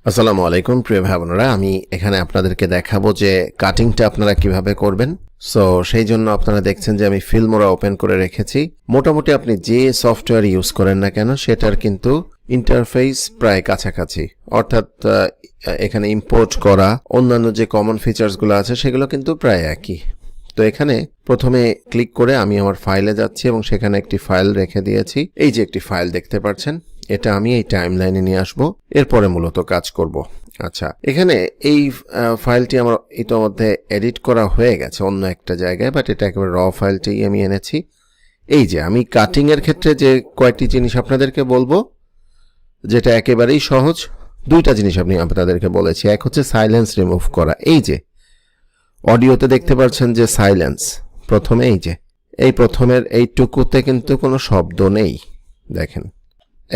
আসসালামু আলাইকুম প্রিয় ভাই বোনেরা, আমি এখানে আপনাদেরকে দেখাবো যে কাটিংটা আপনারা কিভাবে করবেন। সো সেই জন্য আপনারা দেখছেন যে আমি ফিল্মোরা ওপেন করে রেখেছি। মোটামুটি আপনি যে সফটওয়্যার ইউজ করেন না কেন সেটার কিন্তু ইন্টারফেস প্রায় কাছাকাছি, অর্থাৎ এখানে ইম্পোর্ট করা অন্যান্য যে কমন ফিচার্সগুলো আছে সেগুলো কিন্তু প্রায় একই। তো এখানে প্রথমে ক্লিক করে আমি আমার ফাইলে যাচ্ছি এবং সেখানে একটি ফাইল রেখে দিয়েছি। এই যে একটি ফাইল দেখতে পাচ্ছেন, এটা আমি এই টাইমলাইনে নিয়ে আসবো, এরপরে মূলত কাজ করব। আচ্ছা, এখানে এই ফাইলটি আমার ইতোমধ্যে এডিট করা হয়ে গেছে অন্য একটা জায়গায়, বাট এটা একেবারে র ফাইলটি আমি এনেছি। এই যে আমি কাটিং এর ক্ষেত্রে যে কয়েকটি জিনিস আপনাদেরকে বলবো, যেটা একেবারেই সহজ, দুইটা জিনিস আপনি আপনাদেরকে বলেছি। এক হচ্ছে সাইলেন্স রিমুভ করা। এই যে অডিওতে দেখতে পাচ্ছেন যে সাইলেন্স, প্রথমে এই যে এই প্রথমের এইটুকুতে কিন্তু কোনো শব্দ নেই। দেখেন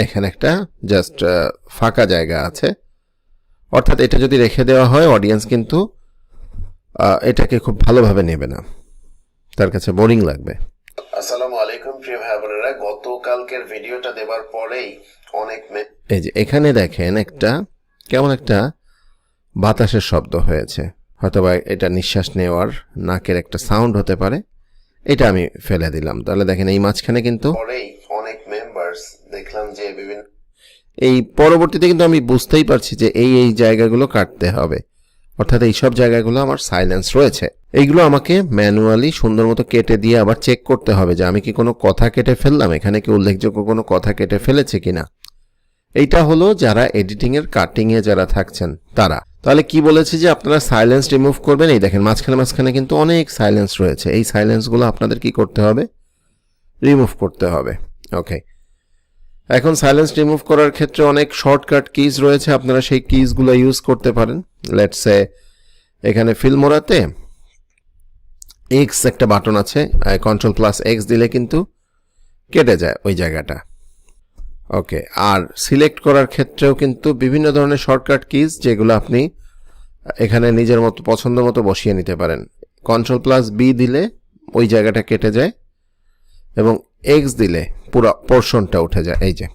এখানে একটা জাস্ট ফাঁকা জায়গা আছে, অর্থাৎ এটা যদি রেখে দেওয়া হয় অডিয়েন্স কিন্তু এটাকে খুব ভালোভাবে নেবে না, তার কাছে বোরিং লাগবে। আসসালামু আলাইকুম প্রিয় ভাই বোনেরা, গতকালকের ভিডিওটা দেবার পরেই অনেক এই যে এখানে দেখেন একটা কেমন একটা বাতাসের শব্দ হয়েছে, হয়তোবা এটা নিঃশ্বাস নেওয়ার নাকের একটা সাউন্ড হতে পারে। এটা আমি ফেলে দিলাম। তাহলে দেখেন এই মাঝখানে কিন্তু অনেক মেম্বার্স দেখলাম যে বিভিন্ন এই পরবর্তীতে কিন্তু আমি বুঝতেই পারছি যে এই জায়গাগুলো কাটতে হবে, অর্থাৎ এই সব জায়গাগুলো আমার সাইলেন্স রয়েছে। এইগুলো আমাকে ম্যানুয়ালি সুন্দর মতো কেটে দিয়ে আবার চেক করতে হবে যে আমি কি কোনো কথা কেটে ফেললাম, এখানে কি উল্লেখযোগ্য কোনো কথা কেটে ফেলেছে কিনা। এইটা হলো যারা এডিটিং এর কাটিং এ যারা থাকছেন তারা। তাহলে কি বলেছি যে আপনারা সাইলেন্স রিমুভ করবেন। এই দেখেন মাঝখানে কিন্তু অনেক সাইলেন্স রয়েছে, এই সাইলেন্সগুলো আপনাদের কি করতে হবে, রিমুভ করতে হবে। ওকে, এখন সাইলেন্স রিমুভ করার ক্ষেত্রে অনেক শর্টকাট কিজ রয়েছে, আপনারা সেই কিজগুলো ইউজ করতে পারেন। লেটস সে এখানে ফিল্মোরাতে এক্স একটা বাটন আছে, Ctrl+X দিলে কিন্তু কেটে যায় ওই জায়গাটা। ওকে, আর সিলেক্ট করার ক্ষেত্রেও কিন্তু বিভিন্ন ধরনের শর্টকাট কিজ যেগুলো আপনি এখানে নিজের মতো পছন্দ মতো বসিয়ে নিতে পারেন। Ctrl+B দিলে ওই জায়গাটা কেটে যায় এবং X দিলে পুরো পোর্শনটা উঠে যায়। এই যে,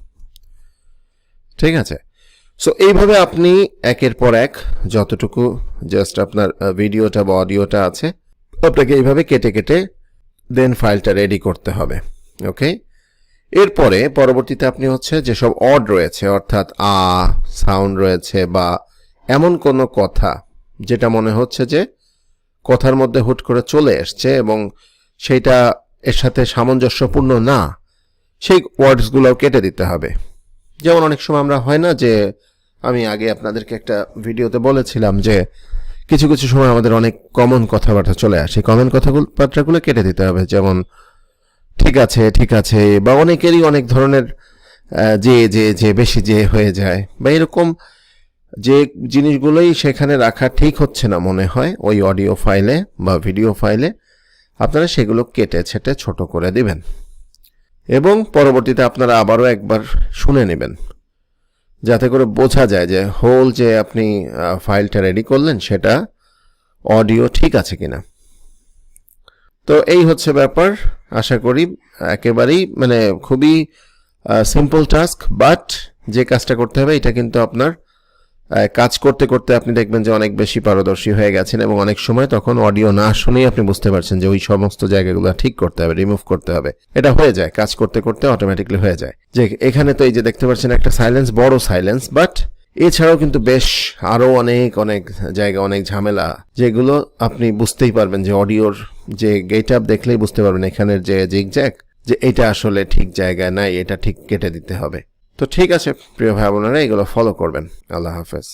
ঠিক আছে। সো এইভাবে আপনি একের পর এক যতটুকু জাস্ট আপনার ভিডিওটা বা অডিওটা আছে আপনাকে এইভাবে কেটে কেটে দেন ফাইলটা রেডি করতে হবে। ওকে, এরপরে পরবর্তীতে আপনি হচ্ছে যেসব অড রয়েছে, অর্থাৎ সাউন্ড রয়েছে বা এমন কোনো কথা যেটা মনে হচ্ছে যে কথার মধ্যে হুট করে চলে এসছে এবং সেইটা এর সাথে সামঞ্জস্যপূর্ণ না, সেই ওয়ার্ডসগুলো কেটে দিতে হবে। যেমন অনেক সময় আমরা হয় না যে, আমি আগে আপনাদেরকে একটা ভিডিওতে বলেছিলাম যে কিছু কিছু সময় আমাদের অনেক কমন কথাবার্তা চলে আসে, কমন কথাবার্তাগুলো কেটে দিতে হবে। যেমন ঠিক আছে বা অনেকেরই অনেক ধরনের যে বেশি যে হয়ে যায় বা এরকম যে জিনিসগুলোই সেখানে রাখা ঠিক হচ্ছে না মনে হয় ওই অডিও ফাইলে বা ভিডিও ফাইলে, আপনারা সেগুলো কেটে ছেটে ছোট করে দিবেন এবং পরবর্তীতে আপনারা আবারও একবার শুনে নেবেন যাতে করে বোঝা যায় যে হোল যে আপনি ফাইলটা রেডি করলেন সেটা অডিও ঠিক আছে কিনা। তো এই হচ্ছে ব্যাপার। আশা করি একেবারেই খুবই সিম্পল টাস্ক, বাট যে কাজটা করতে হবে এটা কিন্তু আপনার কাজ করতে করতে আপনি দেখবেন যে অনেক বেশি পারদর্শী হয়ে গেছেন এবং অনেক সময় তখন অডিও না শুনেই আপনি বুঝতে পারছেন যে ওই সমস্ত জায়গাগুলো ঠিক করতে হবে, রিমুভ করতে হবে। এটা হয়ে যায়, কাজ করতে করতে অটোমেটিকলি হয়ে যায়। যে এখানে তো এই যে দেখতে পাচ্ছেন একটা সাইলেন্স, বড় সাইলেন্স, বাট এছাড়াও কিন্তু বেশ আরো অনেক জায়গা, অনেক ঝামেলা, যেগুলো আপনি বুঝতেই পারবেন যে অডিওর যে গেট আপ দেখলেই বুঝতে পারবেন এখানের যে জিগজ্যাগ, যে এটা আসলে ঠিক জায়গায় নাই, এটা ঠিক কেটে দিতে হবে। তো ঠিক আছে প্রিয় ভাই বোনেরা, এগুলো ফলো করবেন। আল্লাহ হাফেজ।